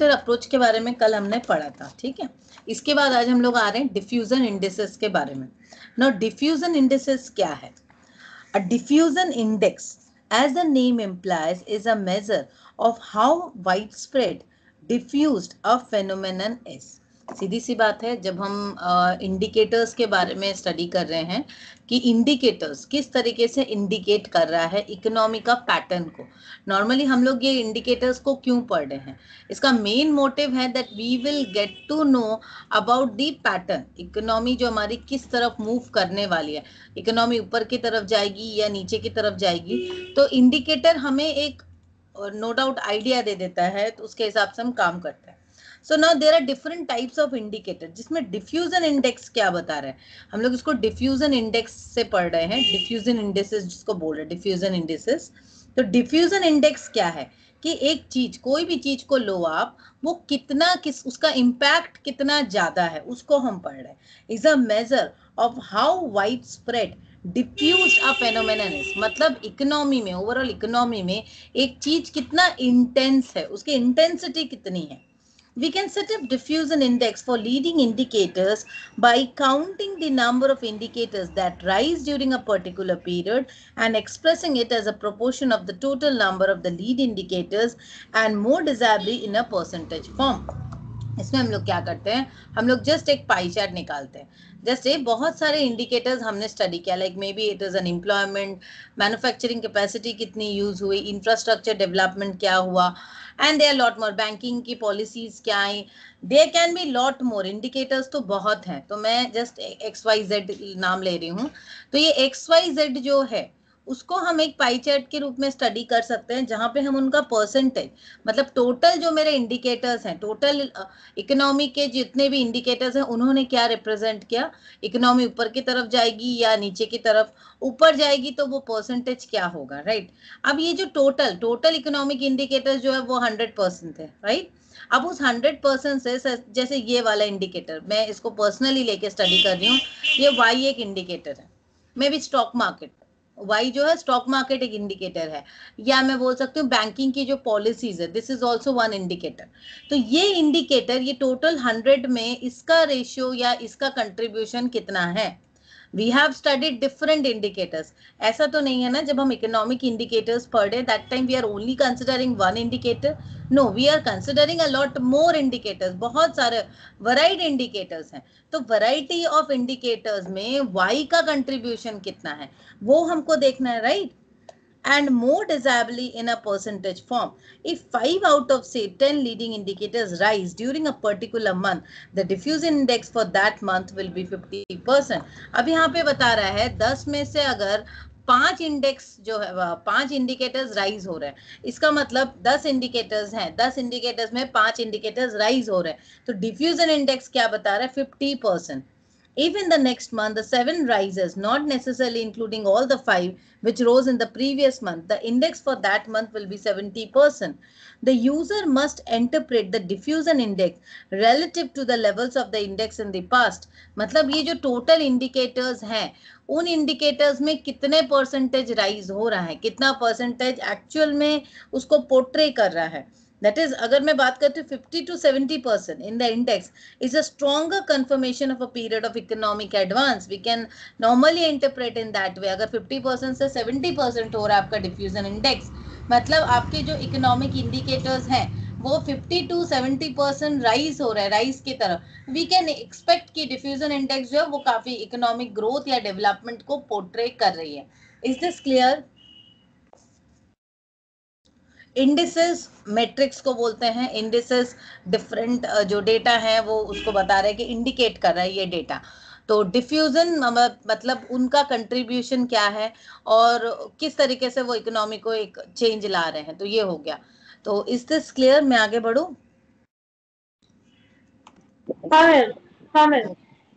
Approach के बारे में कल हमने पढ़ा था, ठीक है। इसके बाद आज हम लोग आ रहे हैं डिफ्यूजन इंडिसेस के बारे में। नाउ डिफ्यूजन इंडिसेस क्या है? Uh diffusion index, as the name implies, is a measure of how widespread diffused a phenomenon is. सीधी सी बात है, जब हम इंडिकेटर्स के बारे में स्टडी कर रहे हैं कि इंडिकेटर्स किस तरीके से इंडिकेट कर रहा है इकोनॉमी का पैटर्न को। नॉर्मली हम लोग ये इंडिकेटर्स को क्यों पढ़ रहे हैं? इसका मेन मोटिव है that we will get to know about the pattern, economy जो हमारी किस तरफ मूव करने वाली है, इकोनॉमी ऊपर की तरफ जाएगी या नीचे की तरफ जाएगी। तो इंडिकेटर हमें एक नो डाउट आइडिया दे देता है, तो उसके हिसाब से हम काम करते हैं। So now there are different types of indicator, जिसमें डिफ्यूजन इंडेक्स क्या बता रहे हैं, हम लोग इसको डिफ्यूजन इंडेक्स से पढ़ रहे हैं, डिफ्यूजन इंडेक्सेस जिसको बोल रहे हैं डिफ्यूजन इंडेक्सेस। तो डिफ्यूजन इंडेक्स क्या है कि एक चीज, कोई भी चीज को लो आप, वो कितना उसका इम्पैक्ट कितना ज्यादा है उसको हम पढ़ रहे हैं। Is a measure of how widespread diffuse a phenomenon is, मतलब इकोनॉमी में, ओवरऑल इकोनॉमी में एक चीज कितना इंटेंस है, उसकी इंटेंसिटी कितनी है। We can set up diffusion index for leading indicators by counting the number of indicators that rise during a particular period and expressing it as a proportion of the total number of the lead indicators, and more desirably in a percentage form. इसमें हम लोग क्या करते हैं, हम लोग just एक pie chart निकालते हैं। जैसे बहुत सारे इंडिकेटर्स हमने स्टडी किया, like may be it is an employment, manufacturing capacity कितनी यूज हुई, इंफ्रास्ट्रक्चर डेवलपमेंट क्या हुआ, and there lot more, banking की पॉलिसीज क्या आई, there can be lot more indicators. तो बहुत हैं, तो मैं जस्ट XYZ नाम ले रही हूँ। तो ये XYZ जो है उसको हम एक पाई चार्ट के रूप में स्टडी कर सकते हैं, जहां पे हम उनका परसेंटेज, मतलब टोटल जो मेरे इंडिकेटर्स हैं, टोटल इकोनॉमी के जितने भी इंडिकेटर्स हैं, उन्होंने क्या रिप्रेजेंट किया, इकोनॉमी ऊपर की तरफ जाएगी या नीचे की तरफ, ऊपर जाएगी तो वो परसेंटेज क्या होगा, राइट। अब ये जो टोटल इकोनॉमिक इंडिकेटर जो है वो 100% है, राइट। अब उस 100% से, जैसे ये वाला इंडिकेटर मैं इसको पर्सनली लेके स्टडी कर रही हूँ, ये Y एक इंडिकेटर है, maybe stock market, Y जो है स्टॉक मार्केट एक इंडिकेटर है, या मैं बोल सकती हूँ बैंकिंग की जो पॉलिसीज है, this is also one indicator. तो ये इंडिकेटर, ये टोटल 100 में इसका रेशियो या इसका कंट्रीब्यूशन कितना है। We have studied different indicators. ऐसा तो नहीं है ना जब हम इकोनॉमिक इंडिकेटर्स पढ़े that time we are only considering one indicator, no, we are considering a lot more indicators, बहुत सारे वराइड इंडिकेटर्स हैं। तो वैरायटी ऑफ इंडिकेटर्स में वाई का कंट्रीब्यूशन कितना है वो हमको देखना है, right. And more desirably in a percentage form. If 5 out of say 10 leading indicators rise during a particular month, the diffusion index for that month will be 50%. अब यहाँ पे बता रहा है 10 में से अगर 5 इंडेक्स जो है, 5 इंडिकेटर्स राइज हो रहे हैं, इसका मतलब 10 इंडिकेटर्स हैं, 10 इंडिकेटर्स में 5 इंडिकेटर्स राइज हो रहे हैं, तो डिफ्यूजन इंडेक्स क्या बता रहा है, 50%. If in the next month the 7 rises, not necessarily including all the 5 which rose in the previous month, the index for that month will be 70%. The user must interpret the diffusion index relative to the levels of the index in the past. मतलब ये जो total indicators हैं, उन indicators में कितने percentage rise हो रहा है, कितना percentage actual में उसको portray कर रहा है। That is, अगर मैं बात करती हूँ 50 to 70% in the index is a stronger confirmation of a period of economic advance. We can normally interpret in that way. अगर 50% से 70% हो रहा है आपका diffusion index, मतलब आपके जो economic indicators हैं वो 50 to 70% राइज हो रहा है, राइज की तरफ, वी कैन एक्सपेक्ट कि डिफ्यूजन इंडेक्स जो है वो काफी इकोनॉमिक ग्रोथ या डेवलपमेंट को पोर्ट्रे कर रही है। Is this clear? Indices matrix को बोलते हैं, इंडिसेस डिफरेंट जो डेटा है वो उसको बता रहे हैं कि इंडिकेट कर रहा है ये डेटा। तो डिफ्यूजन मतलब उनका कंट्रीब्यूशन क्या है और किस तरीके से वो इकोनॉमी को एक चेंज ला रहे हैं, तो ये हो गया। तो इज दिस क्लियर? मैं आगे बढ़ूं? हाँ मैम।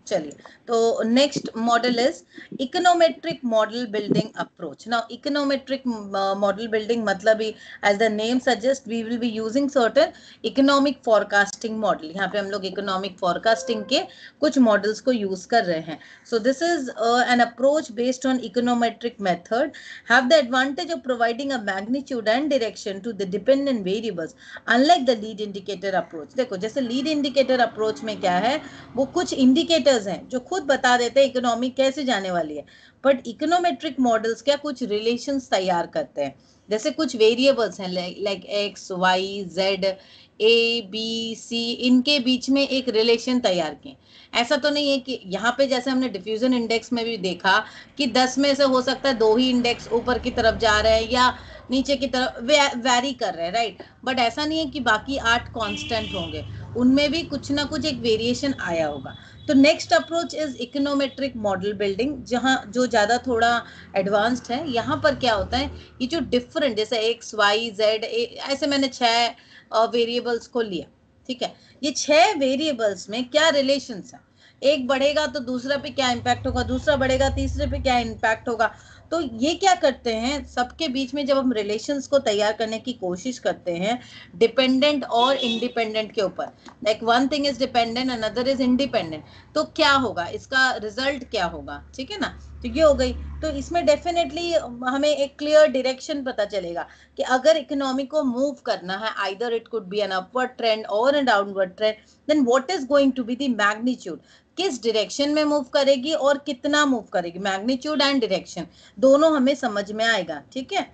चलिए, तो next model is econometric model building approach. Now econometric model building मतलब ही as the name suggest we will be using certain economic forecasting model. यहाँ पे हम लोग इकोनॉमिक फोरकास्टिंग के कुछ मॉडल्स को यूज कर रहे हैं. So this is an approach based on econometric method, have the advantage of providing a magnitude and direction to the dependent variables unlike the lead indicator approach. देखो जैसे lead indicator approach में क्या है, वो कुछ इंडिकेटर्स हैं जो खुद बता देते हैं इकोनॉमी कैसे जाने वाली है. बट इकोनोमेट्रिक मॉडल्स क्या कुछ रिलेशंस तैयार करते हैं. जैसे कुछ वेरिएबल्स हैं like X Y Z A B C, इनके बीच में एक रिलेशन तैयार किए. ऐसा तो नहीं है कि यहाँ पे जैसे हमने डिफ्यूजन इंडेक्स में भी देखा कि 10 में से हो सकता है 2 ही इंडेक्स ऊपर की तरफ जा रहे हैं या नीचे की तरफ वैरी कर रहे हैं, राइट. बट ऐसा नहीं है कि बाकी 8 कांस्टेंट होंगे, उनमें भी कुछ ना कुछ एक वेरिएशन आया होगा. तो next approach is econometric model building, जहां जो ज्यादा थोड़ा एडवांस्ड है. यहाँ पर क्या होता है, ये जो डिफरेंट जैसे एक्स वाई जेड ऐसे मैंने 6 वेरिएबल्स को लिया, ठीक है. ये 6 वेरिएबल्स में क्या रिलेशंस है, एक बढ़ेगा तो दूसरा पे क्या इम्पैक्ट होगा, दूसरा बढ़ेगा तीसरे पे क्या इम्पैक्ट होगा. तो ये क्या करते हैं, सबके बीच में जब हम रिलेशंस को तैयार करने की कोशिश करते हैं डिपेंडेंट और इंडिपेंडेंट के ऊपर, like one thing is dependent another is independent, तो क्या होगा, इसका रिजल्ट क्या होगा, ठीक है ना. तो ये हो गई. तो इसमें डेफिनेटली हमें एक क्लियर डायरेक्शन पता चलेगा कि अगर इकोनॉमी को मूव करना है, either it could be an upward trend और an downward trend, then what is going to be the magnitude, किस डायरेक्शन में मूव करेगी और कितना मूव करेगी, मैग्नीट्यूड एंड डायरेक्शन दोनों हमें समझ में आएगा, ठीक है.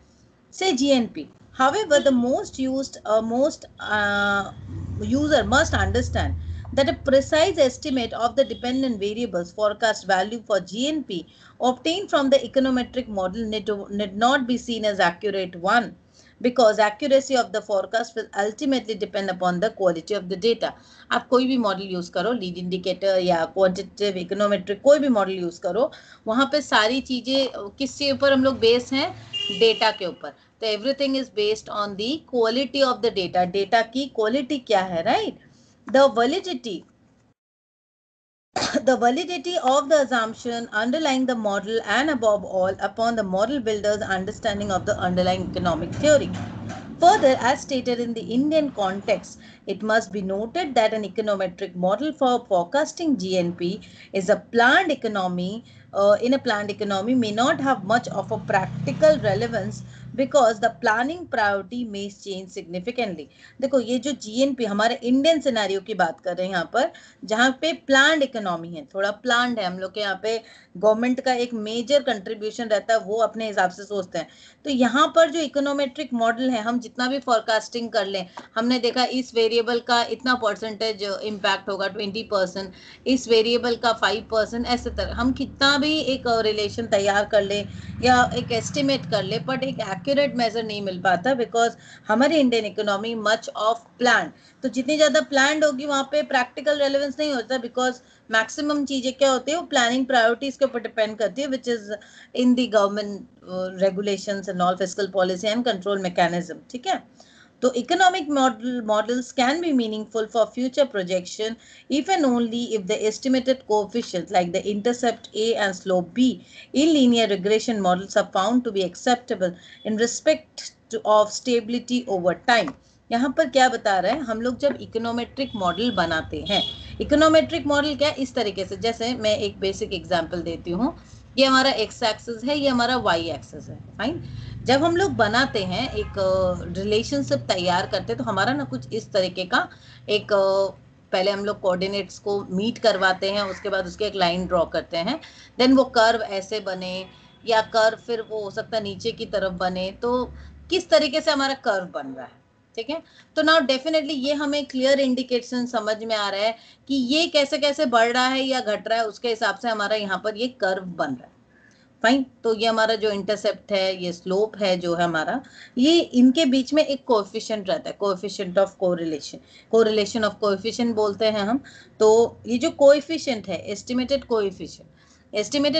से GNP. However, the most user must understand that a precise estimate of the dependent variables forecast value for GNP obtained from the econometric model need not be seen as accurate one, because accuracy of the forecast will ultimately depend upon the quality of the data. आप कोई भी model use करो, lead indicator या quantitative econometric, कोई भी model use करो, वहां पे सारी चीजें किसके ऊपर हम लोग बेस हैं, डेटा के ऊपर. तो everything is based on the quality of the data. Data की क्वालिटी क्या है, right. The validity the validity of the assumption underlying the model, and above all upon the model builder's understanding of the underlying economic theory. Further, as stated in the Indian context, it must be noted that an econometric model for forecasting GNP is a planned economy. In a planned economy may not have much of a practical relevance because the planning priority may change significantly. देखो ये जो GNP हमारे Indian scenario की बात कर रहे हैं यहाँ पर, जहाँ पे प्लान्ड इकोनॉमी है, थोड़ा प्लान्ड है, हम लोग के यहाँ पे गवर्नमेंट का एक मेजर कंट्रीब्यूशन रहता है, वो अपने हिसाब से सोचते हैं. तो यहाँ पर जो इकोनोमेट्रिक मॉडल है, हम जितना भी फोरकास्टिंग कर लें, हमने देखा इस वेरिएबल का इतना परसेंटेज इम्पैक्ट होगा 20%, इस वेरिएबल का 5%, ऐसे तरह हम कितना भी एक रिलेशन तैयार कर ले या एक एस्टिमेट कर ले, बट एक एक्यूरेट मेजर नहीं मिल पाता, बिकॉज हमारी Indian economy much of plan. तो जितनी ज्यादा प्लान होगी वहां पे प्रैक्टिकल रेलेवेंस नहीं होता, बिकॉज मैक्सिमम चीजें क्या होती है, वो प्लानिंग प्रायोरिटीज के ऊपर डिपेंड करती है, which is in the government regulations and all fiscal policy and control mechanism, ठीक है. तो economic models can be meaningful for future projection if and only if the estimated coefficients like the intercept A and slope B in linear regression models are found to be acceptable in respect of stability over time. यहाँ पर क्या बता रहा है, हम लोग जब econometric model बनाते हैं, इकोनोमेट्रिक मॉडल क्या इस तरीके से, जैसे मैं एक बेसिक एग्जांपल देती हूँ, ये हमारा एक्स एक्सिस है, ये हमारा वाई एक्सिस है, फाइन. जब हम लोग बनाते हैं एक रिलेशनशिप तैयार करते हैं, तो हमारा ना कुछ इस तरीके का एक पहले हम लोग कोऑर्डिनेट्स को मीट करवाते हैं, उसके बाद उसके एक लाइन ड्रॉ करते हैं, देन वो कर्व ऐसे बने, या कर्व फिर वो हो सकता है नीचे की तरफ बने, तो किस तरीके से हमारा कर्व बन रहा है, ठीक है. तो नाउ डेफिनेटली ये हमें क्लियर इंडिकेशन समझ में आ रहा है कि ये कैसे कैसे बढ़ रहा है या घट रहा है, उसके हिसाब से हमारा यहाँ पर ये कर्व बन रहा है, फाइन. तो ये हमारा जो इंटरसेप्ट है, ये स्लोप है जो है हमारा, ये इनके बीच में एक कोएफिशिएंट रहता है, coefficient of correlation, correlation of coefficient बोलते हैं हम. तो ये जो कोएफिशिएंट है, एस्टिमेटेड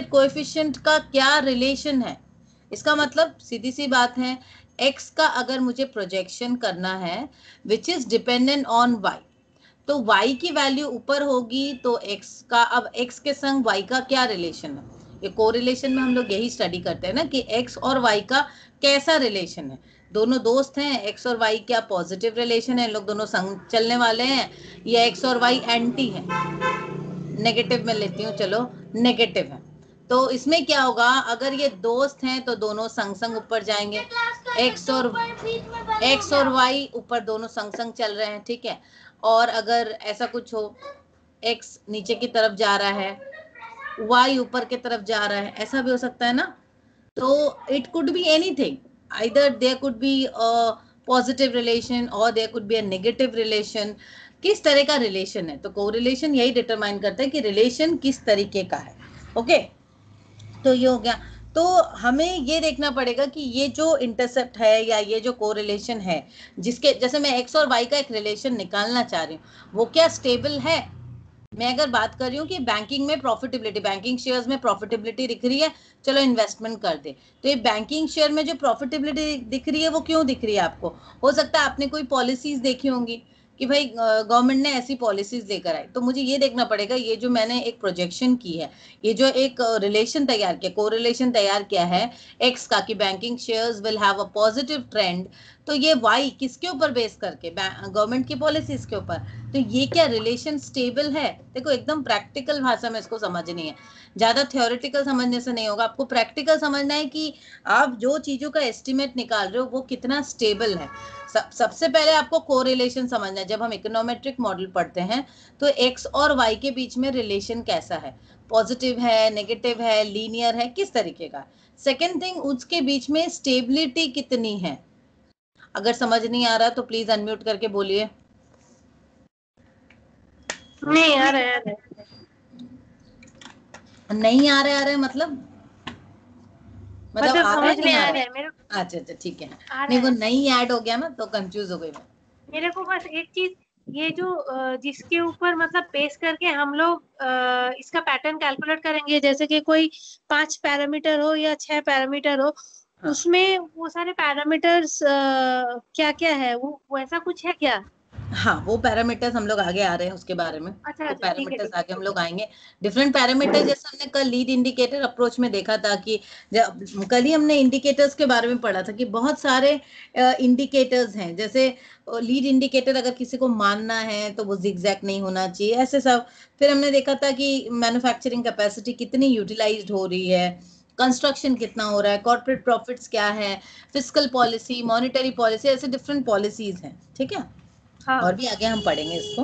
कोएफिशिएंट का क्या रिलेशन है, इसका मतलब सीधी सी बात है, x का अगर मुझे प्रोजेक्शन करना है which is dependent on y, तो y की वैल्यू ऊपर होगी तो x का, अब x के संग y का क्या रिलेशन है, ये कोरिलेशन में हम लोग यही स्टडी करते हैं ना कि x और y का कैसा रिलेशन है। दोनों दोस्त हैं, x और y क्या पॉजिटिव रिलेशन है, लोग दोनों संग चलने वाले हैं, या x और y एंटी है, नेगेटिव में लेती हूँ, चलो नेगेटिव है। तो इसमें क्या होगा, अगर ये दोस्त हैं तो दोनों संग संग ऊपर जाएंगे, x और y ऊपर दोनों संग संग चल रहे हैं, ठीक है। और अगर ऐसा कुछ हो, x नीचे की तरफ जा रहा है, y ऊपर की तरफ जा रहा है, ऐसा भी हो सकता है ना। तो it could be anything, either there could be a positive relation और there could be a negative relation. किस तरह का रिलेशन है, तो कोरिलेशन यही डिटरमाइन करता है कि रिलेशन किस तरीके का है। ओके, तो ये हो गया। तो हमें ये देखना पड़ेगा कि ये जो इंटरसेप्ट है या ये जो कोरिलेशन है, जिसके जैसे मैं x और y का एक रिलेशन निकालना चाह रही हूँ, वो क्या स्टेबल है। मैं अगर बात कर रही हूँ कि बैंकिंग में प्रॉफिटेबिलिटी, बैंकिंग शेयर्स में प्रॉफिटेबिलिटी दिख रही है, चलो इन्वेस्टमेंट कर दे, तो ये बैंकिंग शेयर में जो प्रॉफिटेबिलिटी दिख रही है वो क्यों दिख रही है आपको, हो सकता है आपने कोई पॉलिसीज देखी होंगी कि भाई गवर्नमेंट ने ऐसी पॉलिसीज लेकर आई, तो मुझे ये देखना पड़ेगा ये जो मैंने एक प्रोजेक्शन की है, ये जो एक रिलेशन तैयार किया, कोरिलेशन तैयार किया है एक्स का कि banking shares will have a positive trend, तो ये वाई किसके ऊपर बेस करके, गवर्नमेंट की पॉलिसीज के ऊपर। तो ये क्या रिलेशन स्टेबल है। देखो एकदम प्रैक्टिकल भाषा में इसको समझनी है, ज्यादा थ्योरेटिकल समझने से नहीं होगा, आपको प्रैक्टिकल समझना है कि आप जो चीजों का एस्टिमेट निकाल रहे हो वो कितना स्टेबल है। सबसे पहले आपको कोरिलेशन समझना है। जब हम इकोनोमेट्रिक मॉडल पढ़ते हैं तो एक्स और वाई के बीच में रिलेशन कैसा है, पॉजिटिव है, नेगेटिव है, लीनियर है, किस तरीके का। सेकेंड थिंग, उसके बीच में स्टेबिलिटी कितनी है। अगर समझ नहीं आ रहा तो प्लीज अनम्यूट करके बोलिए। नहीं आ रहा है, नहीं आ रहा है मतलब आ रहा है, समझ में नहीं आ आ रहा रहा है। है मेरे अच्छा अच्छा ठीक है। आ रहा नहीं वो है नहीं ऐड हो गया ना तो कंफ्यूज हो गई मैं। मेरे को बस एक चीज, ये जो जिसके ऊपर मतलब बेस करके हम लोग इसका पैटर्न कैलकुलेट करेंगे, जैसे कि कोई 5 पैरामीटर हो या 6 पैरामीटर हो, हाँ उसमें वो सारे पैरामीटर्स क्या क्या है, वो वैसा कुछ है क्या? हाँ, वो पैरामीटर्स हम लोग आगे आ रहे हैं उसके बारे में, अच्छा वो अच्छा, ठीक है पैरामीटर्स ठीक है, आगे हम लोग ओके। आएंगे। डिफरेंट पैरामीटर जैसे हमने कल लीड इंडिकेटर अप्रोच में देखा था कि कल ही हमने इंडिकेटर्स के बारे में पढ़ा था कि बहुत सारे इंडिकेटर्स हैं। जैसे लीड इंडिकेटर अगर किसी को मानना है तो वो जिगजैग नहीं होना चाहिए, ऐसे सब। फिर हमने देखा था कि मैन्युफैक्चरिंग कैपेसिटी कितनी यूटिलाइज्ड हो रही है, कंस्ट्रक्शन कितना हो रहा है, कॉर्पोरेट प्रॉफिट्स क्या है, फिस्कल पॉलिसी, मॉनिटरी पॉलिसी, ऐसे डिफरेंट पॉलिसीज हैं, ठीक है। हाँ और भी आगे हम पढ़ेंगे इसको।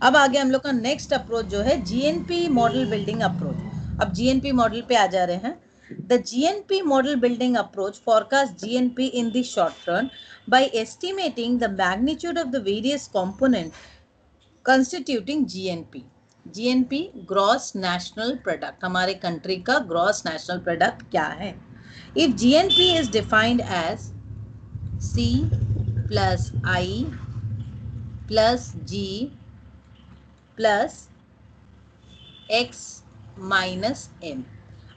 अब आगे हम लोग का नेक्स्ट अप्रोच जो है जीएनपी मॉडल बिल्डिंग अप्रोच। अब जीएनपी मॉडल पे आ जा रहे हैं। The GNP model building approach forecast GNP in the short run by estimating the magnitude of the various components constituting GNP. GNP gross national product, हमारे country का gross national product क्या है। If GNP is defined as C plus I plus G plus X minus M.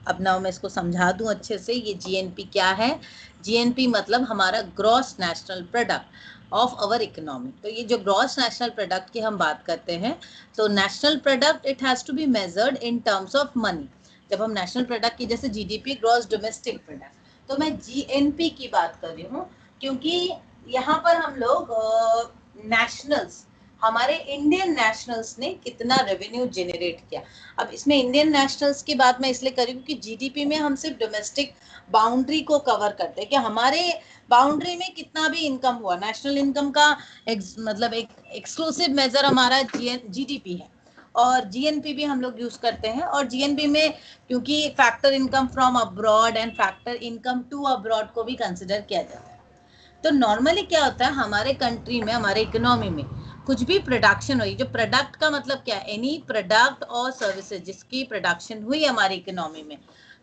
अब ना मैं इसको समझा दूं अच्छे से, ये जीएनपी क्या है। जीएनपी मतलब हमारा gross national product of our economy. तो ये जो ग्रॉस नेशनल प्रोडक्ट की हम बात करते हैं, तो national product it has to be measured in terms of money. जब हम नेशनल प्रोडक्ट की, जैसे जीडीपी ग्रॉस डोमेस्टिक प्रोडक्ट, तो मैं जीएनपी की बात कर रही हूँ क्योंकि यहाँ पर हम लोग नेशनल्स, हमारे इंडियन नेशनल्स ने कितना रेवेन्यू जनरेट किया। अब इसमें इंडियन नेशनल्स की बात मैं इसलिए करी क्योंकि जीडीपी में हम सिर्फ डोमेस्टिक बाउंड्री को कवर करते हैं कि हमारे बाउंड्री में कितना भी इनकम हुआ, नेशनल इनकम का मतलब एक एक्सक्लूसिव मेजर हमारा जीडीपी है। और जीएनपी भी हम लोग यूज करते हैं। और जीएनपी में क्योंकि factor income from abroad and factor income to abroad को भी कंसिडर किया जाता है। तो नॉर्मली क्या होता है हमारे कंट्री में, हमारे इकोनॉमी में कुछ भी प्रोडक्शन हुई, जो प्रोडक्ट का मतलब क्या है, एनी प्रोडक्ट और सर्विसेज जिसकी प्रोडक्शन हुई हमारी इकोनॉमी में,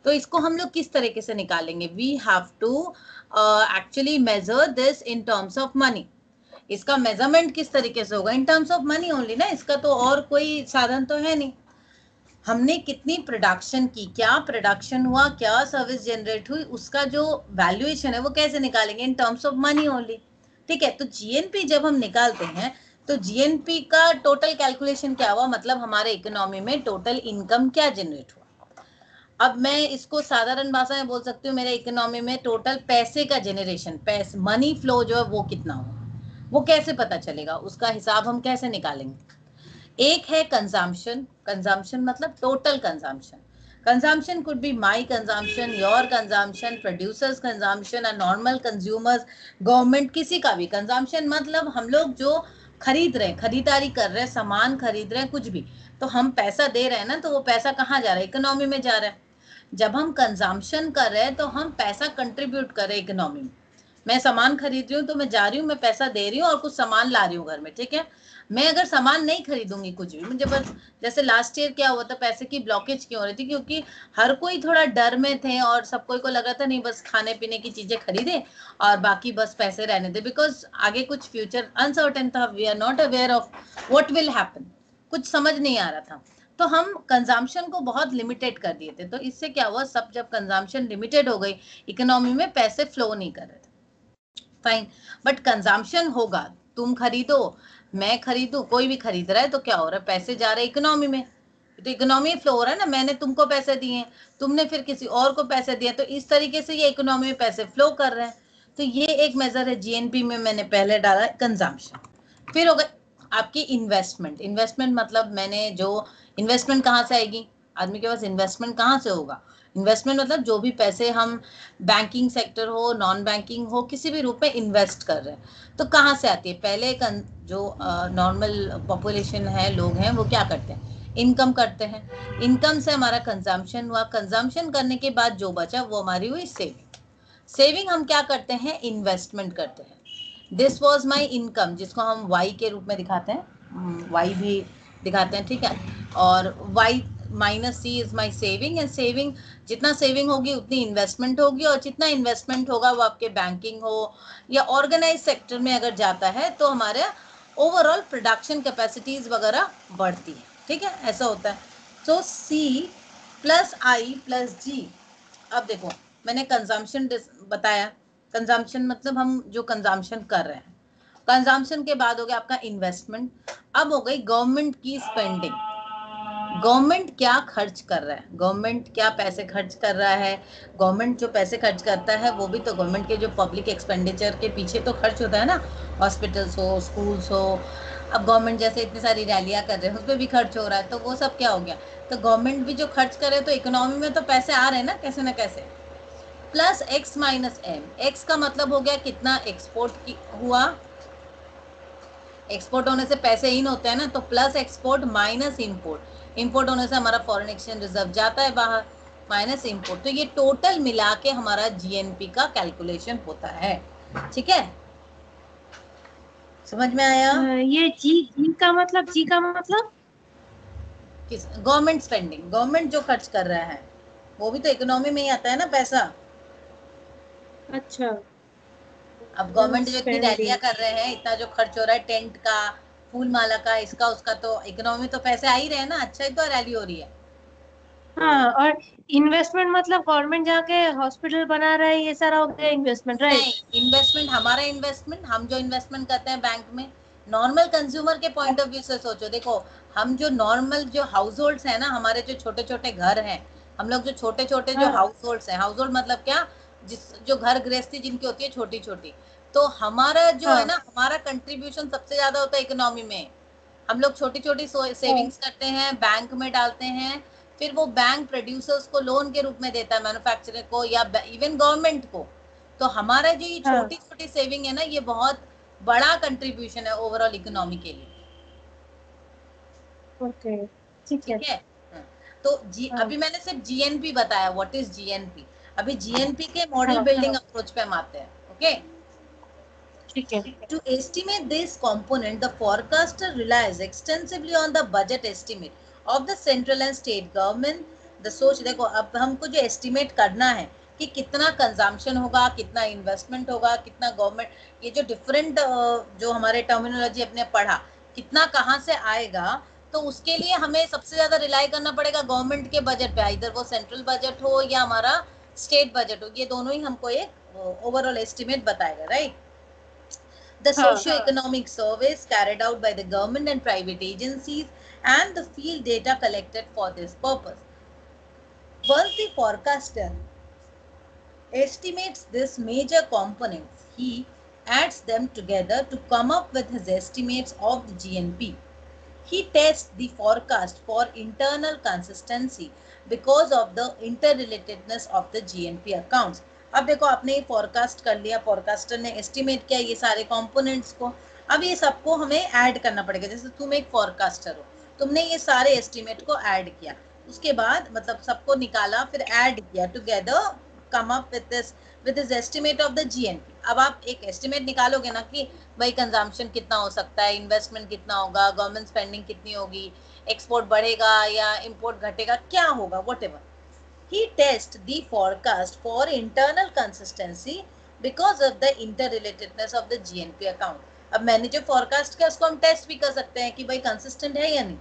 तो इसको हम लोग किस तरीके से निकालेंगे। We have to actually measure this in terms of money. इसका मेजरमेंट किस तरीके से होगा, in terms of money only ना, इसका तो और कोई साधन तो है नहीं। हमने कितनी प्रोडक्शन की, क्या प्रोडक्शन हुआ, क्या सर्विस जनरेट हुई, उसका जो वैल्यूएशन है वो कैसे निकालेंगे, इन टर्म्स ऑफ मनी ओनली। ठीक है, तो जीएनपी जब हम निकालते हैं तो जीएनपी का टोटल कैलकुलेशन क्या हुआ, मतलब हमारे इकोनॉमी में टोटल इनकम क्या जनरेट हुआ। अब मैं इसको साधारण भाषा में बोल सकती हूँ, मेरे इकोनॉमी में टोटल पैसे का जनरेशन, पैसे मनी फ्लो जो है वो कितना हुआ, वो कैसे पता चलेगा, उसका हिसाब हम कैसे निकालेंगे। एक है कंजम्पशन, कंजम्पशन मतलब total consumption. Consumption could be my consumption, your consumption, producers consumption, normal consumers, government, किसी का भी कंजम्पशन। मतलब हम लोग जो खरीद रहे हैं, खरीदारी कर रहे हैं, सामान खरीद रहे हैं, कुछ भी, तो हम पैसा दे रहे हैं ना, तो वो पैसा कहाँ जा रहा है, इकोनॉमी में जा रहा है। जब हम कंजम्पशन कर रहे हैं तो हम पैसा कंट्रीब्यूट कर रहे हैं इकोनॉमी में। मैं सामान खरीद रही हूँ तो मैं जा रही हूँ, मैं पैसा दे रही हूँ और कुछ सामान ला रही हूँ घर में, ठीक है। मैं अगर सामान नहीं खरीदूंगी कुछ भी, मुझे बस, जैसे लास्ट ईयर क्या हुआ था, पैसे की ब्लॉकेज क्यों हो रही थी, क्योंकि हर कोई थोड़ा डर में थे और सब कोई को लग रहा था नहीं बस खाने पीने की चीजें खरीदे और बाकी बस पैसे रहने दे, बिकॉज आगे कुछ फ्यूचर अनसर्टेन था, we are not aware of what will happen, कुछ समझ नहीं आ रहा था। तो हम कंजम्पशन को बहुत लिमिटेड कर दिए थे, तो इससे क्या हुआ, सब जब कंजम्पशन लिमिटेड हो गई, इकोनॉमी में पैसे फ्लो नहीं कर रहे थे, फाइन। बट कंजम्पशन होगा, तुम खरीदो, मैं खरीदू, कोई भी खरीद रहा है, तो क्या हो रहा है, पैसे जा रहे हैं इकोनॉमी में, तो इकोनॉमी फ्लो हो रहा है ना, मैंने तुमको पैसे दिए, तुमने फिर किसी और को पैसे दिए, तो इस तरीके से ये इकोनॉमी में पैसे फ्लो कर रहे हैं। तो ये एक मेजर है जीएनपी में, मैंने पहले डाला कंजम्पशन। फिर हो गए आपकी इन्वेस्टमेंट। इन्वेस्टमेंट मतलब मैंने जो इन्वेस्टमेंट कहाँ से आएगी, आदमी के पास इन्वेस्टमेंट कहाँ से होगा। इन्वेस्टमेंट मतलब जो भी पैसे हम बैंकिंग सेक्टर हो, नॉन बैंकिंग हो, किसी भी रूप में इन्वेस्ट कर रहे हैं, तो कहाँ से आती है, पहले जो नॉर्मल पॉपुलेशन है, लोग हैं, वो क्या करते हैं, इनकम करते हैं। इनकम से हमारा कंजम्पशन हुआ, कंजम्पशन करने के बाद जो बचा वो हमारी हुई सेविंग। सेविंग हम क्या करते हैं, इन्वेस्टमेंट करते हैं। दिस वॉज माई इनकम, जिसको हम वाई के रूप में दिखाते हैं, वाई भी दिखाते हैं, ठीक है। और Y minus C is my saving, and saving, जितना सेविंग होगी उतनी इन्वेस्टमेंट होगी, और जितना इन्वेस्टमेंट होगा वो आपके बैंकिंग हो या ऑर्गेनाइज सेक्टर में अगर जाता है तो हमारे ओवरऑल प्रोडक्शन कैपेसिटीज वगैरह बढ़ती है, ठीक है, ऐसा होता है। सो सी प्लस आई प्लस जी। अब देखो, मैंने कंजम्पशन बताया, कंजम्पशन मतलब हम जो कंजम्पशन कर रहे हैं, कंजम्पशन के बाद हो गया आपका इन्वेस्टमेंट। अब हो गई गवर्नमेंट की स्पेंडिंग, गवर्नमेंट क्या खर्च कर रहा है, गवर्नमेंट क्या पैसे खर्च कर रहा है। गवर्नमेंट जो पैसे खर्च करता है वो भी तो गवर्नमेंट के जो पब्लिक एक्सपेंडिचर के पीछे तो खर्च होता है ना, हॉस्पिटल्स हो, स्कूल्स हो। अब गवर्नमेंट जैसे इतनी सारी रैलियां कर रहे हैं, उस पर भी खर्च हो रहा है, तो वो सब क्या हो गया, तो गवर्नमेंट भी जो खर्च करे तो इकोनॉमी में तो पैसे आ रहे हैं ना कैसे ना कैसे। Plus X minus M, X का मतलब हो गया कितना एक्सपोर्ट हुआ, एक्सपोर्ट होने से पैसे इन होते हैं ना, तो plus export minus import, import होने से हमारा फॉरेन एक्सचेंज रिजर्व जाता है बाहर, माइनस इंपोर्ट, तो ये टोटल मिला के हमारा जीएनपी का कैलकुलेशन होता है, ठीक है, समझ में आया। ये जी का मतलब किस, गवर्नमेंट स्पेंडिंग, गवर्नमेंट जो खर्च कर रहा है वो भी तो इकोनॉमी में ही आता है ना पैसा। अच्छा, अब गवर्नमेंट जो इतनी रैलियां स्पेंडिंग। कर रहे हैं, इतना जो खर्च हो रहा है, टेंट का, फूल माला का, इसका उसका, तो इकोनॉमी तो पैसे आ ही रहे हैं ना, अच्छा ही तो रैली हो रही है। हाँ, और इन्वेस्टमेंट मतलब गवर्नमेंट जाके हॉस्पिटल बना रहा है, ये सारा हो गया इन्वेस्टमेंट, नहीं, राइट? इन्वेस्टमेंट हमारा इन्वेस्टमेंट, हम जो इन्वेस्टमेंट करते हैं बैंक में, नॉर्मल कंज्यूमर के पॉइंट ऑफ व्यू से सोचो, देखो हम जो नॉर्मल जो हाउस होल्ड्स है ना, हमारे जो छोटे छोटे घर हैं, हम लोग जो छोटे छोटे जो हाँ, हाउस होल्ड्स हैं, हाउस होल्ड मतलब क्या, जिस जो घर गृहस्थी जिनकी होती है छोटी छोटी, तो हमारा जो है हाँ, ना, हमारा कंट्रीब्यूशन सबसे ज्यादा होता है इकोनॉमी में। हम लोग छोटी छोटी हाँ, सेविंग्स करते हैं, बैंक में डालते हैं, फिर वो बैंक प्रोड्यूसर्स को लोन के रूप में देता है, मैन्युफैक्चरर को या इवन गवर्नमेंट को। तो हमारा जो ये हाँ, छोटी छोटी सेविंग है ना, ये बहुत बड़ा कंट्रीब्यूशन है ओवरऑल इकोनॉमी के लिए, ओके, ठीक है। ठीक है। हाँ, तो जी हाँ, अभी मैंने सिर्फ जीएनपी बताया, व्हाट इज जीएनपी। अभी जीएनपी के मॉडल हाँ, बिल्डिंग अप्रोच पे हम आते हैं, ओके। ठीक है। To estimate this component, the forecaster relies extensively on the budget estimate of the central and state government. The सोच देखो, अब हमको जो एस्टिमेट करना है कि कितना कंजम्पशन होगा, कितना इन्वेस्टमेंट होगा, कितना गवर्नमेंट, ये जो डिफरेंट जो हमारे टर्मिनोलॉजी अपने पढ़ा, कितना कहाँ से आएगा, तो उसके लिए हमें सबसे ज्यादा रिलाई करना पड़ेगा गवर्नमेंट के बजट पे, इधर वो सेंट्रल बजट हो या हमारा स्टेट बजट हो, ये दोनों ही हमको एक ओवरऑल एस्टिमेट बताएगा, right. The socio-economic surveys carried out by the government and private agencies and the field data collected for this purpose. Once the forecaster estimates these major components, he adds them together to come up with his estimates of the GNP. He tests the forecast for internal consistency because of the interrelatedness of the GNP accounts. अब देखो आपने ये forecast कर लिया, forecaster ने estimate किया ये सारे कंपोनेंट्स को, अब ये सबको हमें ऐड करना पड़ेगा। जैसे तुम एक फोरकास्टर हो, तुमने ये सारे एस्टिमेट को ऐड किया, उसके बाद मतलब सबको निकाला, फिर ऐड किया, together come up with this estimate of the GNP. अब आप एक एस्टिमेट निकालोगे ना कि भाई कंजम्पशन कितना हो सकता है, इन्वेस्टमेंट कितना होगा, गवर्नमेंट स्पेंडिंग कितनी होगी, एक्सपोर्ट बढ़ेगा या इंपोर्ट घटेगा, क्या होगा, whatever. He tests the forecast for internal consistency because of the interrelatedness of the GNP account. अब मैंने जो forecast किया उसको हम टेस्ट भी कर सकते हैं कि भाई consistent है या नहीं।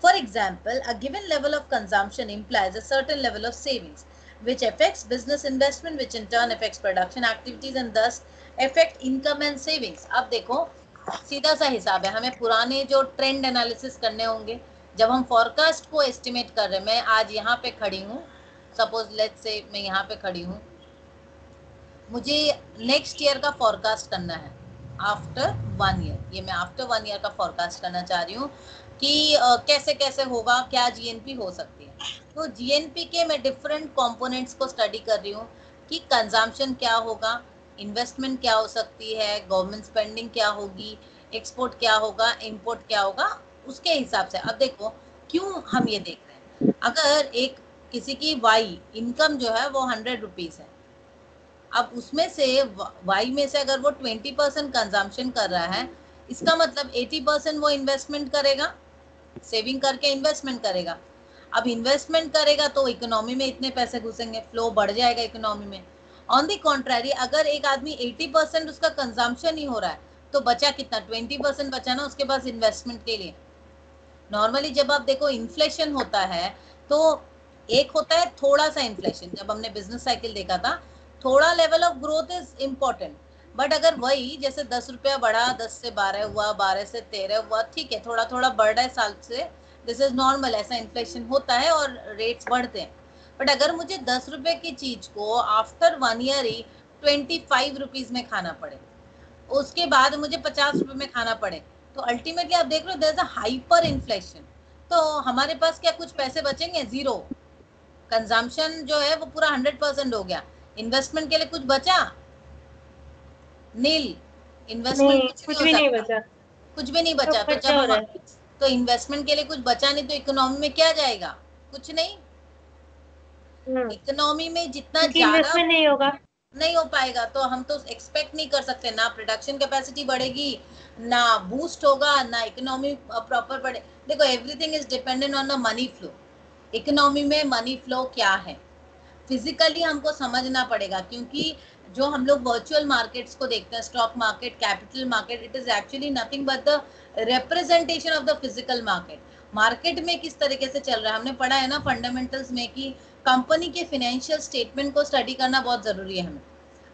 For example, a given level of consumption implies a certain level of savings, which affects business investment, which in turn affects production activities and thus affect income and savings. अब देखो सीधा सा हिसाब है, हमें पुराने जो ट्रेंड एनालिसिस करने होंगे। जब हम फोरकास्ट को एस्टिमेट कर रहे हैं, मैं आज यहाँ पे खड़ी हूँ, सपोज लेट्स से मैं यहाँ पे खड़ी हूँ, मुझे नेक्स्ट ईयर का फोरकास्ट करना है आफ्टर 1 ईयर। ये मैं आफ्टर 1 ईयर का फोरकास्ट करना चाह रही हूँ कि कैसे कैसे होगा, क्या जीएनपी हो सकती है। तो जीएनपी के मैं डिफरेंट कंपोनेंट्स को स्टडी कर रही हूँ कि कंजम्पशन क्या होगा, इन्वेस्टमेंट क्या हो सकती है, गवर्नमेंट स्पेंडिंग क्या होगी, एक्सपोर्ट क्या होगा, इंपोर्ट क्या होगा, उसके हिसाब से। अब देखो क्यों हम ये देख रहे हैं, अगर एक किसी की वाई इनकम जो है वो 100 रुपीज है, अब उसमें से वाई में से अगर वो 20% कंजम्पशन कर रहा है, इसका मतलब 80% वो इन्वेस्टमेंट करेगा, सेविंग करके इन्वेस्टमेंट करेगा। अब इन्वेस्टमेंट करेगा तो इकोनॉमी में इतने पैसे घुसेंगे, फ्लो बढ़ जाएगा इकोनॉमी में। ऑन दी कॉन्ट्ररी, अगर एक आदमी 80% उसका कंजम्पशन ही हो रहा है, तो बचा कितना, 20% बचा ना उसके पास इन्वेस्टमेंट के लिए। नॉर्मली जब आप देखो इन्फ्लेशन होता है तो एक होता है थोड़ा सा इन्फ्लेशन, जब हमने बिजनेस साइकिल देखा था, थोड़ा level of growth is important. But अगर वही जैसे 10 रुपया बढ़ा, 10 से 12 हुआ, 12 से 13 हुआ, ठीक है, थोड़ा थोड़ा बढ़ रहा है साल से, दिस इज नॉर्मल, ऐसा इन्फ्लेशन होता है और रेट्स बढ़ते हैं। बट अगर मुझे 10 रुपए की चीज को आफ्टर 1 ईयर ही 25 रुपीज में खाना पड़े, उसके बाद मुझे 50 रुपए में खाना पड़े, तो अल्टीमेटली आप देख रहे हो there is a hyperinflation. तो हमारे पास क्या कुछ पैसे बचेंगे, जीरो। कंजम्पशन जो है वो पूरा 100% हो गया, इन्वेस्टमेंट के लिए कुछ बचा, नील। इन्वेस्टमेंट कुछ भी नहीं बचा, कुछ भी नहीं बचा। तो जब हम तो इन्वेस्टमेंट के लिए कुछ बचा नहीं, तो इकोनॉमी में क्या जाएगा, कुछ नहीं। इकोनॉमी में जितना ज्यादा नहीं होगा, नहीं हो पाएगा, तो हम तो एक्सपेक्ट नहीं कर सकते, ना प्रोडक्शन कैपेसिटी बढ़ेगी, ना बूस्ट होगा, ना इकोनॉमी प्रॉपर बढ़े। देखो everything is dependent on the money flow. Economy में मनी फ्लो क्या है फिजिकली हमको समझना पड़ेगा, क्योंकि जो हम लोग वर्चुअल मार्केट्स को देखते हैं, stock market, capital market, it is actually nothing but the representation of the physical market. Market में किस तरीके से चल रहा है, हमने पढ़ा है ना फंडामेंटल्स में कि कंपनी के फाइनेंशियल स्टेटमेंट को स्टडी करना बहुत जरूरी है हमें।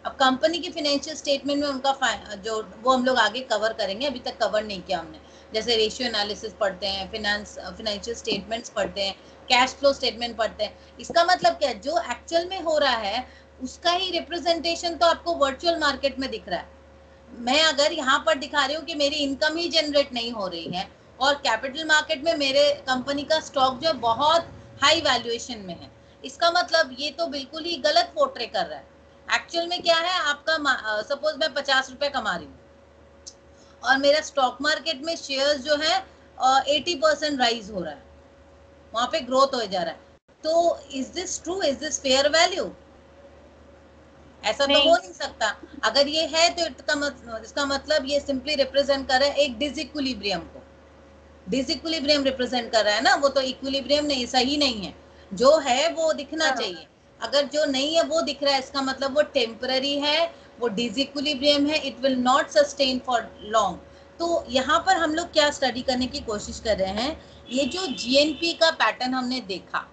अब कंपनी की फाइनेंशियल स्टेटमेंट में उनका जो वो हम लोग आगे कवर करेंगे, अभी तक कवर नहीं किया हमने। जैसे रेशियो एनालिसिस पढ़ते हैं, फाइनेंशियल स्टेटमेंट्स पढ़ते हैं, कैश फ्लो स्टेटमेंट पढ़ते हैं। इसका मतलब क्या है, जो एक्चुअल में हो रहा है उसका ही रिप्रेजेंटेशन तो आपको वर्चुअल मार्केट में दिख रहा है। मैं अगर यहाँ पर दिखा रही हूँ कि मेरी इनकम ही जनरेट नहीं हो रही है, और कैपिटल मार्केट में मेरे कंपनी का स्टॉक जो बहुत हाई वैल्यूएशन में है, इसका मतलब ये तो बिल्कुल ही गलत पोर्ट्रे कर रहा है। एक्चुअल में क्या है, आपका सपोज मैं 50 रुपए कमा रही हूँ और मेरा स्टॉक मार्केट में शेयर्स जो है 80% राइज हो रहा है, वहां पे ग्रोथ हो जा रहा है, तो is this true, is this fair value? ऐसा तो हो नहीं सकता। अगर ये है तो इसका मतलब ये सिंपली रिप्रेजेंट कर रहा है एक डिसइक्विलिब्रियम को। डिसइक्विलिब्रियम रिप्रेजेंट कर रहा है ना, वो तो इक्विलिब्रियम नहीं, सही नहीं है। जो है वो दिखना चाहिए, अगर जो नहीं है वो दिख रहा है, इसका मतलब वो टेम्पररी है, वो डिसइक्विलिब्रियम है, it will not sustain for long. तो यहाँ पर हम लोग क्या स्टडी करने की कोशिश कर रहे हैं, ये जो जीएनपी का पैटर्न हमने देखा,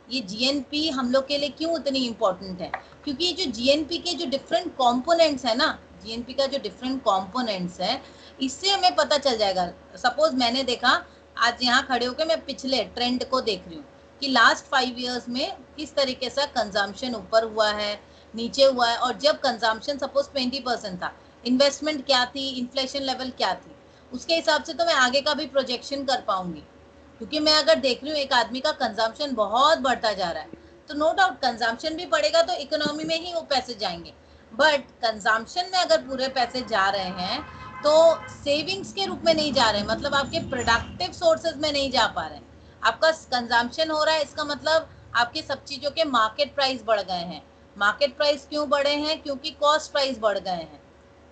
ये जीएनपी हम लोग के लिए क्यों इतनी इंपॉर्टेंट है, क्योंकि जो जीएनपी के जो डिफरेंट कंपोनेंट्स है ना, जीएनपी का जो डिफरेंट कंपोनेंट्स है, इससे हमें पता चल जाएगा। सपोज मैंने देखा, आज यहाँ खड़े होकर मैं पिछले ट्रेंड को देख रही हूँ कि लास्ट 5 इयर्स में किस तरीके से कंजम्पशन ऊपर हुआ है, नीचे हुआ है, और जब कंजम्पशन सपोज 20% था, इन्वेस्टमेंट क्या थी, इन्फ्लेशन लेवल क्या थी, उसके हिसाब से तो मैं आगे का भी प्रोजेक्शन कर पाऊंगी। क्योंकि मैं अगर देख रही हूँ एक आदमी का कंजम्पशन बहुत बढ़ता जा रहा है, तो नो डाउट कंजम्पशन भी बढ़ेगा, तो इकोनॉमी में ही वो पैसे जाएंगे। बट कंजम्पशन में अगर पूरे पैसे जा रहे हैं तो सेविंग्स के रूप में नहीं जा रहे हैं, मतलब आपके प्रोडक्टिव सोर्सेज में नहीं जा पा रहे हैं। आपका कंजम्पशन हो रहा है, इसका मतलब आपकी सब चीजों के मार्केट प्राइस बढ़ गए हैं। मार्केट प्राइस क्यों बढ़े हैं? क्योंकि कॉस्ट प्राइस बढ़ गए हैं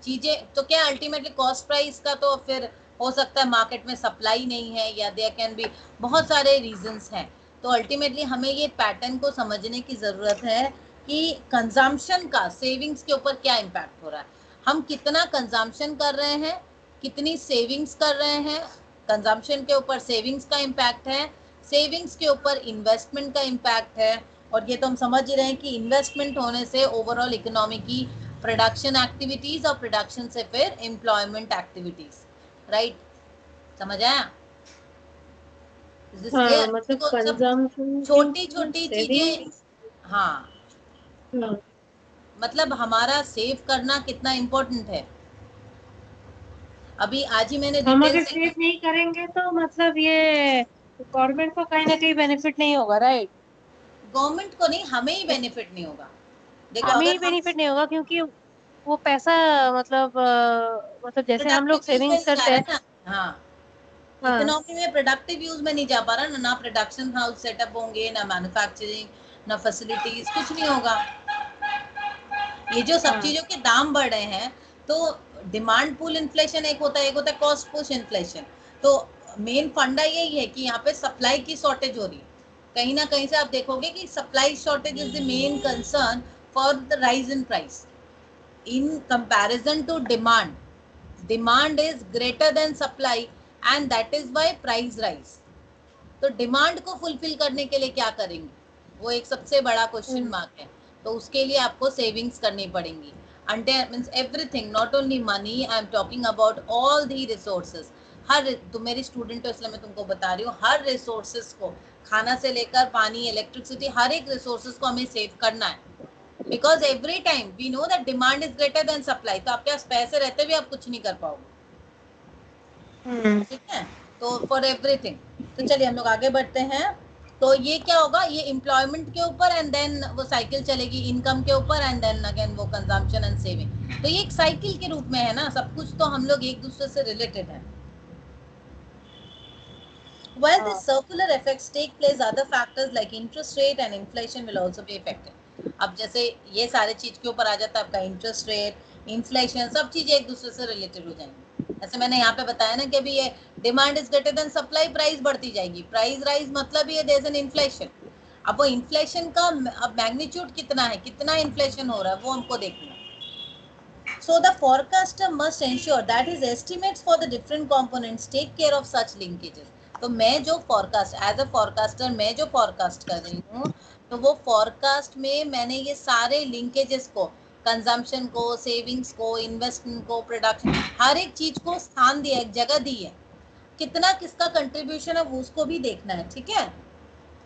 चीजें। तो क्या अल्टीमेटली कॉस्ट प्राइस का तो फिर हो सकता है मार्केट में सप्लाई नहीं है, या देयर कैन बी बहुत सारे रीजंस हैं। तो अल्टीमेटली हमें ये पैटर्न को समझने की जरूरत है कि कंजम्पशन का सेविंग्स के ऊपर क्या इम्पैक्ट हो रहा है, हम कितना कंजम्पशन कर रहे हैं, कितनी सेविंग्स कर रहे हैं, कंजम्पशन के ऊपर सेविंग्स का इम्पैक्ट है, सेविंग्स के ऊपर इन्वेस्टमेंट का इम्पैक्ट है, और ये तो हम समझ ही रहे हैं कि इन्वेस्टमेंट होने से ओवरऑल इकोनॉमी की प्रोडक्शन एक्टिविटीज, और प्रोडक्शन से फिर एम्प्लॉयमेंट एक्टिविटीज, राइट? समझ आया? हाँ, मतलब कंजम्पशन छोटी छोटी चीजें, सेविंग। हाँ, हाँ, मतलब हमारा सेव करना कितना इम्पोर्टेंट है। अभी आज ही मैंने हम डिटेल अगर से, सेव नहीं करेंगे तो मतलब ये गवर्नमेंट को कहीं ना कहीं बेनिफिट नहीं होगा, राइट? गवर्नमेंट को नहीं, हमें ही बेनिफिट नहीं होगा। देखो हमें ही अगर हम बेनिफिट नहीं होगा क्योंकि वो पैसा मतलब मतलब जैसे हम लोग प्रोडक्टिव यूज में सेविंग्स नहीं जा करते रहा हैं। है ना, हाँ, हाँ, इकोनॉमी में प्रोडक्टिव यूज में नहीं जा पा रहा ना प्रोडक्शन हाउस सेटअप होंगे, ना मैन्युफैक्चरिंग, ना फैसिलिटीज, कुछ नहीं होगा। ये जो सब हाँ, चीजों के दाम बढ़ रहे हैं, तो डिमांड पुल इन्फ्लेशन एक होता है, एक होता है कॉस्ट पुश इन्फ्लेशन। तो मेन फंडा यही है कि यहाँ पे सप्लाई की शॉर्टेज हो रही है। कहीं ना कहीं से आप देखोगे कि supply shortage is the main concern for the rise in price in comparison to demand is greater than supply, and that is why price rise। तो डिमांड को फुलफिल करने के लिए क्या करेंगे, वो एक सबसे बड़ा क्वेश्चन मार्क है। तो उसके लिए आपको सेविंग्स करनी पड़ेंगी। Under means everything, not only money, I am talking about all the resources. हर, तुम मेरी स्टूडेंट हो इसलिए मैं तुमको बता रही हूँ, हर रिसोर्सेज को, खाना से लेकर पानी, इलेक्ट्रिसिटी, हर एक रिसोर्सेज को हमें सेव करना है। Because every time we know that demand is greater than supply, तो आपके पास पैसे रहते भी आप कुछ नहीं कर पाओगे, ठीक है? तो फॉर एवरीथिंग। तो चलिए हम लोग आगे बढ़ते हैं। तो ये क्या होगा, ये एम्प्लॉयमेंट के ऊपर, एंड देन वो साइकिल चलेगी इनकम के ऊपर, एंड देन अगेन वो कंजम्पशन एंड सेविंग। तो ये एक साइकिल के रूप में है ना, सब कुछ तो हम लोग एक दूसरे से रिलेटेड है। While these हाँ, circular effects take place, other factors like interest rate and inflation will also be affected. अब जैसे ये सारे चीज के ऊपर आ जाता है आपका इंटरेस्ट रेट, इन्फ्लेशन, सब चीजें एक दूसरे से रिलेटेड हो जाएंगी। ऐसे मैंने यहाँ पे बताया ना कि अभी ये demand is greater than supply, price बढ़ती जाएगी, प्राइस राइज मतलब ये देयर इज एन इन्फ्लेशन। अब वो इन्फ्लेशन का अब मैग्नीट्यूड कितना है, कितना इन्फ्लेशन हो रहा है, वो हमको देखना है। So the forecaster must ensure that his estimates for the different components take care of such linkages. तो मैं जो forecast, as a forecaster मैं जो forecast कर रही हूँ, तो वो forecast में मैंने ये सारे linkages को, consumption को, savings को, investment को, production, हर एक चीज को स्थान दिया, एक जगह दी है। कितना किसका contribution है वो उसको भी देखना है, ठीक है?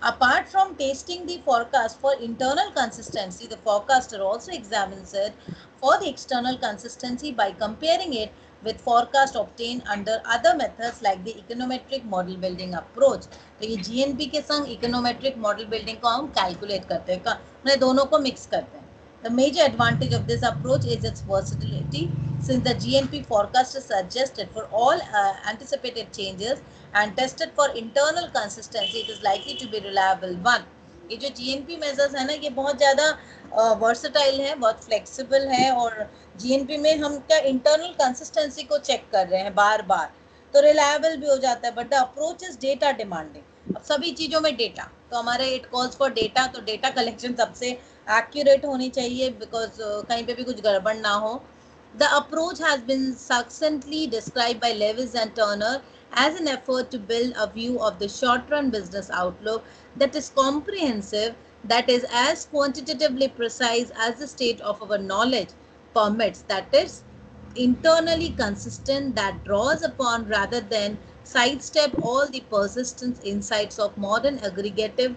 Apart from testing the forecast for internal consistency, the forecaster also examines it for the external consistency by comparing it with forecast obtained under other methods like the econometric model building approach। तो ये GNP के संग econometric model building को हम calculate करते हैं, मतलब दोनों को mix करते हैं। The major advantage of this approach is its versatility, since the GNP forecast is suggested for all anticipated changes and tested for internal consistency, it is likely to be reliable one। ये जो GNP measures है ना, ये बहुत ज़्यादा versatile है, बहुत flexible है, और GNP में हम क्या इंटरनल कंसिस्टेंसी को चेक कर रहे हैं बार बार, तो रिलायबल भी हो जाता है। But the approach is data demanding. अब सभी चीज़ों में डेटा, तो हमारे इट कॉल्स फॉर डेटा, तो डेटा कलेक्शन सबसे एक्यूरेट होनी चाहिए, बिकॉज कहीं पे भी कुछ गड़बड़ ना हो। The approach has been succinctly described by Lewis and Turner as an effort to build a view of the short-run business outlook that is comprehensive, that is as quantitatively precise as the state of our knowledge permits, that is internally consistent that draws upon rather than sidestep all the persistent insights of modern aggregative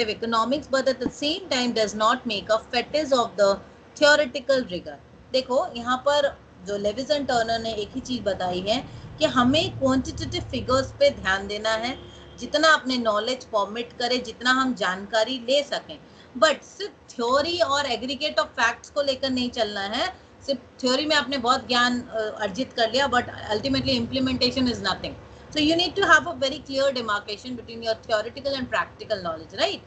economics, but at the same time does not make a fetish of the theoretical rigor. देखो यहाँ पर जो Levi's and Turner ने एक ही चीज बताई है कि हमें क्वांटिटेटिव फिगर्स पे ध्यान देना है, जितना अपने नॉलेज परमिट करे, जितना हम जानकारी ले सकें, बट सिर्फ थ्योरी और एग्रीगेट ऑफ फैक्ट्स को लेकर नहीं चलना है। सिर्फ थ्योरी में आपने बहुत ज्ञान अर्जित कर लिया, but ultimately implementation is nothing. So you need to have a very clear demarcation between your theoretical and practical knowledge, right?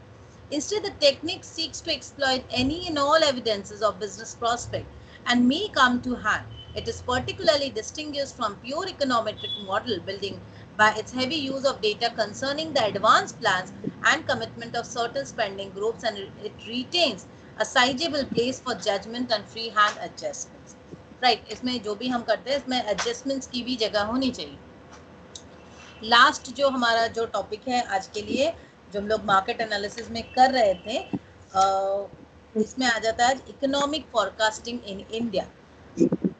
Instead, the technique seeks to exploit any and all evidences of business prospect and may come to hand. It is particularly distinguished from pure econometric model building by its heavy use of data concerning the advanced plans and commitment of certain spending groups, and it retains a sizable place for judgment and free hand adjustments. Right? इसमें जो भी हम करते हैं इसमें adjustments की भी जगह होनी चाहिए. लास्ट जो हमारा जो टॉपिक है आज के लिए, जो हम लोग मार्केट एनालिसिस में कर रहे थे, इसमें आ जाता है economic forecasting in India.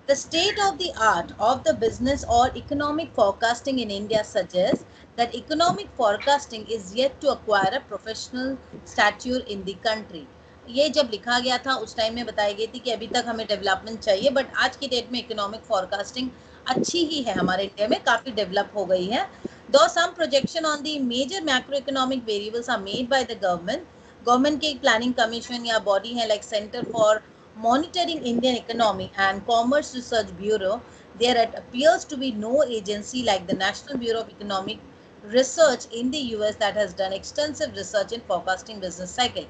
The state of the art of the business or economic forecasting in India suggests that economic forecasting is yet to acquire a professional stature in the country. ये जब लिखा गया था उस time में बताई गई थी कि अभी तक हमें डेवलपमेंट चाहिए, बट आज की डेट में इकोनॉमिक फोरकास्टिंग अच्छी ही है, हमारे इंडिया में काफ़ी डेवलप हो गई है. Though some projection on the major macroeconomic variables are made by the government की प्लानिंग कमीशन या बॉडी है like centre for monitoring Indian economy and Commerce Research Bureau, there appears to be no agency like the National Bureau of Economic Research in the US that has done extensive research in forecasting business cycle.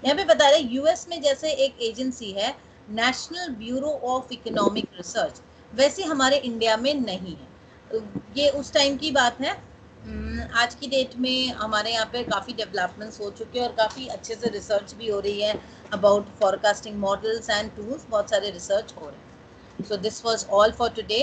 यहाँ पे बता रहे US में जैसे एक agency है national bureau of economic research, वैसे हमारे इंडिया में नहीं है. ये उस टाइम की बात है. आज की डेट में हमारे यहाँ पे काफ़ी डेवलपमेंट्स हो चुके हैं और काफ़ी अच्छे से रिसर्च भी हो रही है about forecasting models and tools. बहुत सारे रिसर्च हो रहे हैं. So this was all for today.